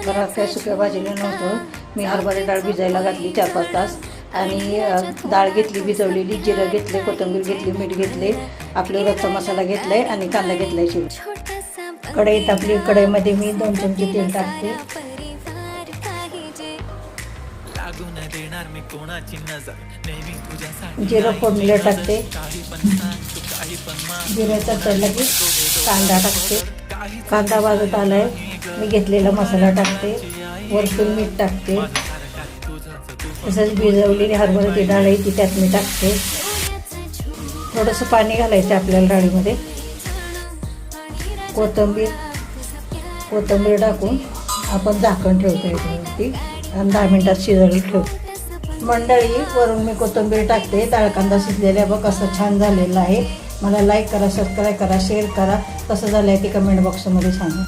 घरात काय सुक्या भाजीला नव्हतं. मी हरभरा डाळ भिजायला घातली 4-5 तास आणि डाळ घेतली भिजवलेली, जिरं घेतले, कोथिंबीर घेतली, मीठ घेतले, आपले रोजचा मसाला घेतलाय आणि कांदा घेतलाय चिरून. कढई टाकली, कढईमध्ये मी 2 चमचे तेल टाकते. जिरं फोडणीला टाकते. जिरं तडतडलं की कांदा टाकते. कांदा भाजत आलाय, मी घेतलेला मसाला टाकते, वरतून मीठ टाकते. तसंच भिजवलेली हरभऱ्याची डाळ आहे ती त्यात मी टाकते. थोडंसं पाणी घालायचं आपल्याला डाळीमध्ये. कोथिंबीर टाकून आपण झाकण ठेवतो याच्यावरती आणि 10 मिनिटात शिजायला ठेवतो. मंडळी, वरून मी कोथिंबीर टाकते. डाळ कांदा शिजलेला बघ असं छान झालेला आहे. मला लाईक करा, सबस्क्राईब करा, शेअर करा. कसं झालं आहे ते कमेंट बॉक्समध्ये सांगा.